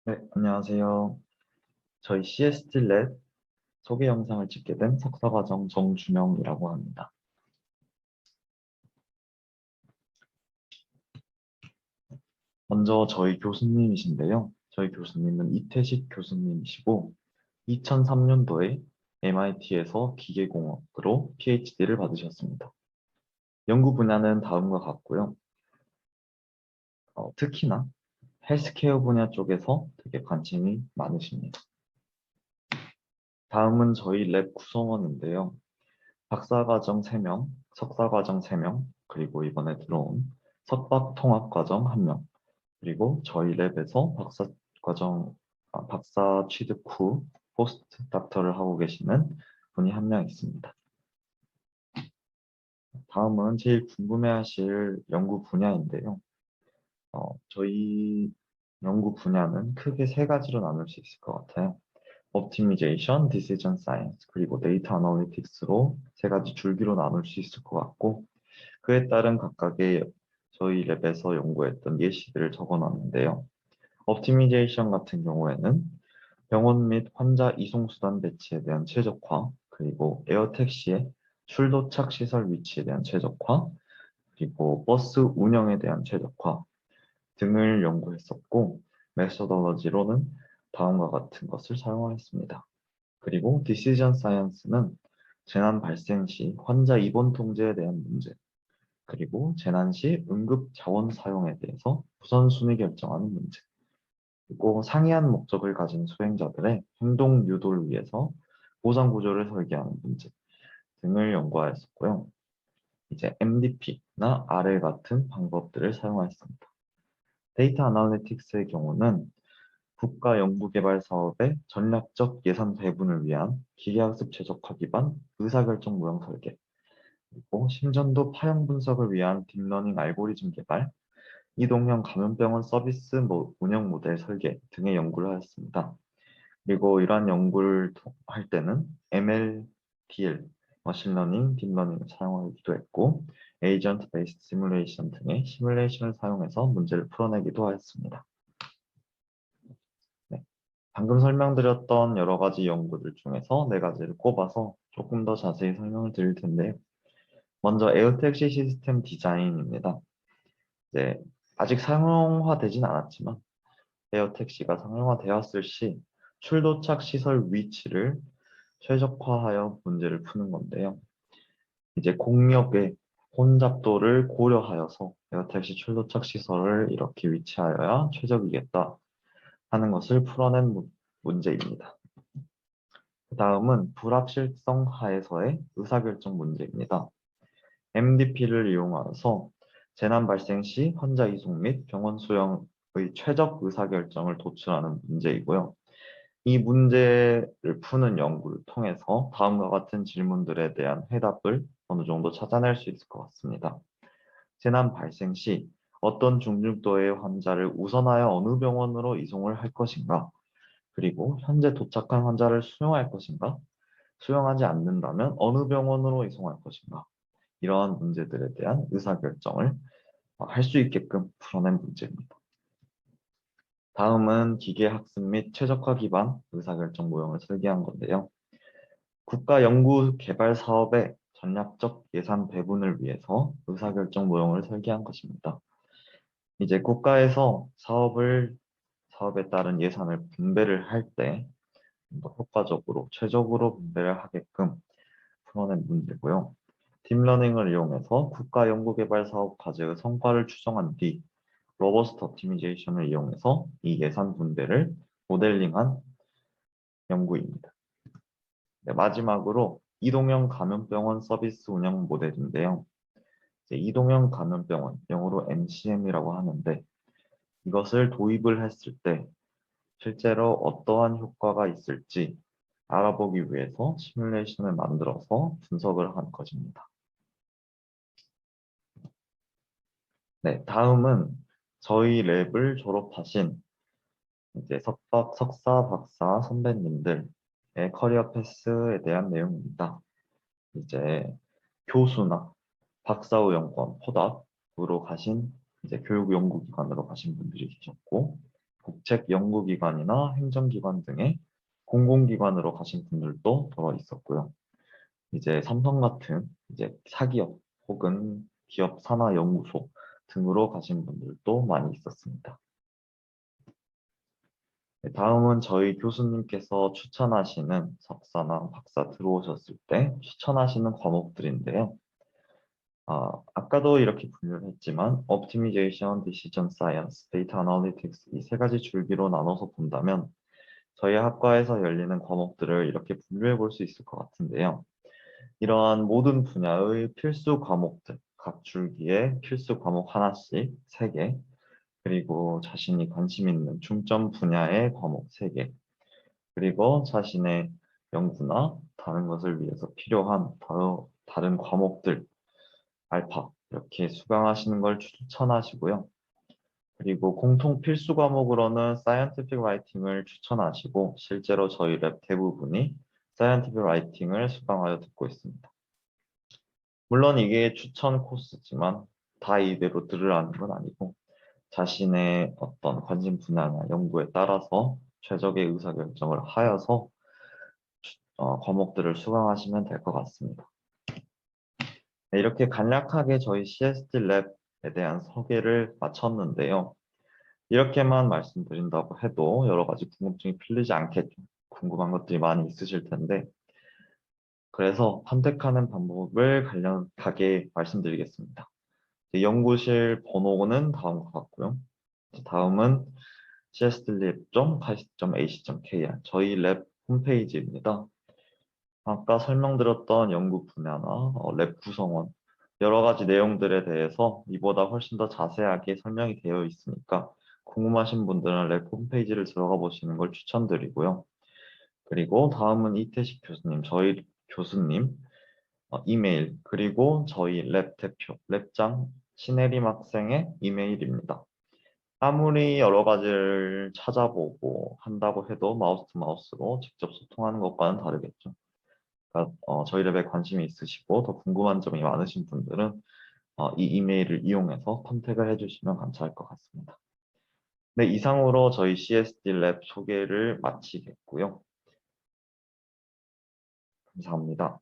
네, 안녕하세요. 저희 CST 랩 소개 영상을 찍게 된 석사과정 정준영이라고 합니다. 먼저 저희 교수님이신데요. 저희 교수님은 이태식 교수님이시고 2003년도에 MIT에서 기계공학으로 PhD를 받으셨습니다. 연구 분야는 다음과 같고요. 특히나 헬스케어 분야 쪽에서 되게 관심이 많으십니다. 다음은 저희 랩 구성원인데요. 박사과정 3명, 석사과정 3명, 그리고 이번에 들어온 석박통합과정 1명, 그리고 저희 랩에서 박사 취득 후 포스트 닥터를 하고 계시는 분이 1명 있습니다. 다음은 제일 궁금해하실 연구 분야인데요. 저희 연구 분야는 크게 세 가지로 나눌 수 있을 것 같아요. 옵티미제이션, 디시전 사이언스, 그리고 데이터 아나리틱스로 세 가지 줄기로 나눌 수 있을 것 같고, 그에 따른 각각의 저희 랩에서 연구했던 예시들을 적어놨는데요. 옵티미제이션 같은 경우에는 병원 및 환자 이송수단 배치에 대한 최적화, 그리고 에어택시의 출도착 시설 위치에 대한 최적화, 그리고 버스 운영에 대한 최적화 등을 연구했었고, 메소더러지로는 다음과 같은 것을 사용하였습니다. 그리고 디시전 사이언스는 재난 발생 시 환자 입원 통제에 대한 문제, 그리고 재난 시 응급 자원 사용에 대해서 우선순위 결정하는 문제, 그리고 상이한 목적을 가진 수행자들의 행동 유도를 위해서 보상 구조를 설계하는 문제 등을 연구하였었고요. 이제 MDP나 R 같은 방법들을 사용하였습니다. 데이터 아나리틱스의 경우는 국가 연구개발 사업의 전략적 예산 배분을 위한 기계학습 최적화 기반 의사결정 모형 설계, 그리고 심전도 파형 분석을 위한 딥러닝 알고리즘 개발, 이동형 감염병원 서비스 운영 모델 설계 등의 연구를 하였습니다. 그리고 이러한 연구를 할 때는 ML, DL, 머신러닝, 딥러닝을 사용하기도 했고, 에이전트 베이스드 시뮬레이션 등의 시뮬레이션을 사용해서 문제를 풀어내기도 하였습니다. 네. 방금 설명드렸던 여러 가지 연구들 중에서 네 가지를 꼽아서 조금 더 자세히 설명을 드릴 텐데요. 먼저 에어택시 시스템 디자인입니다. 이제 아직 상용화되진 않았지만 에어택시가 상용화되었을 시 출도착 시설 위치를 최적화하여 문제를 푸는 건데요. 이제 공역의 혼잡도를 고려하여서 에어택시 출도착 시설을 이렇게 위치하여야 최적이겠다 하는 것을 풀어낸 문제입니다. 그 다음은 불확실성 하에서의 의사결정 문제입니다. MDP를 이용하여서 재난 발생 시 환자 이송 및 병원 수용의 최적 의사결정을 도출하는 문제이고요. 이 문제를 푸는 연구를 통해서 다음과 같은 질문들에 대한 해답을 어느 정도 찾아낼 수 있을 것 같습니다. 재난 발생 시 어떤 중증도의 환자를 우선하여 어느 병원으로 이송을 할 것인가? 그리고 현재 도착한 환자를 수용할 것인가? 수용하지 않는다면 어느 병원으로 이송할 것인가? 이러한 문제들에 대한 의사결정을 할 수 있게끔 풀어낸 문제입니다. 다음은 기계학습 및 최적화 기반 의사결정 모형을 설계한 건데요. 국가 연구 개발 사업의 전략적 예산 배분을 위해서 의사결정 모형을 설계한 것입니다. 이제 국가에서 사업에 따른 예산을 분배를 할 때 효과적으로 최적으로 분배를 하게끔 풀어낸 문제고요. 딥러닝을 이용해서 국가 연구개발 사업 과제의 성과를 추정한 뒤 로버스트 옵티미제이션을 이용해서 이 예산 분배를 모델링한 연구입니다. 네, 마지막으로 이동형 감염병원 서비스 운영 모델인데요. 이동형 감염병원, 영어로 MCM이라고 하는데 이것을 도입을 했을 때 실제로 어떠한 효과가 있을지 알아보기 위해서 시뮬레이션을 만들어서 분석을 한 것입니다. 네, 다음은 저희 랩을 졸업하신 이제 석사, 박사 선배님들의 커리어 패스에 대한 내용입니다. 이제 교수나 박사후 연구원 포닥으로 가신 이제 교육 연구기관으로 가신 분들이 계셨고, 국책 연구기관이나 행정기관 등의 공공기관으로 가신 분들도 들어 있었고요. 이제 삼성 같은 이제 사기업 혹은 기업 산하연구소 등으로 가신 분들도 많이 있었습니다. 네, 다음은 저희 교수님께서 추천하시는 석사나 박사 들어오셨을 때 추천하시는 과목들인데요. 아까도 이렇게 분류를 했지만 Optimization, Decision Science, Data Analytics 이 세 가지 줄기로 나눠서 본다면 저희 학과에서 열리는 과목들을 이렇게 분류해 볼 수 있을 것 같은데요. 이러한 모든 분야의 필수 과목들, 각 줄기에 필수 과목 하나씩 3개, 그리고 자신이 관심 있는 중점 분야의 과목 3개, 그리고 자신의 연구나 다른 것을 위해서 필요한 다른 과목들, 알파, 이렇게 수강하시는 걸 추천하시고요. 그리고 공통 필수 과목으로는 Scientific Writing을 추천하시고 실제로 저희 랩 대부분이 Scientific Writing을 수강하여 듣고 있습니다. 물론 이게 추천 코스지만 다 이대로 들으라는 건 아니고 자신의 어떤 관심 분야나 연구에 따라서 최적의 의사결정을 하여서 과목들을 수강하시면 될 것 같습니다. 네, 이렇게 간략하게 저희 CST 랩에 대한 소개를 마쳤는데요. 이렇게만 말씀드린다고 해도 여러 가지 궁금증이 풀리지 않겠죠. 궁금한 것들이 많이 있으실 텐데 그래서 선택하는 방법을 간략하게 말씀드리겠습니다. 연구실 번호는 다음과 같고요. 다음은 cstlab.80.ac.kr 저희 랩 홈페이지입니다. 아까 설명드렸던 연구 분야나 랩 구성원 여러 가지 내용들에 대해서 이보다 훨씬 더 자세하게 설명이 되어 있으니까 궁금하신 분들은 랩 홈페이지를 들어가 보시는 걸 추천드리고요. 그리고 다음은 이태식 교수님, 저희 교수님 이메일 그리고 저희 랩 대표, 랩장 신혜림 학생의 이메일입니다. 아무리 여러 가지를 찾아보고 한다고 해도 마우스 투 마우스로 직접 소통하는 것과는 다르겠죠. 그러니까 저희 랩에 관심이 있으시고 더 궁금한 점이 많으신 분들은 이 이메일을 이용해서 컨택을 해주시면 감사할 것 같습니다. 네, 이상으로 저희 CSD 랩 소개를 마치겠고요. 감사합니다.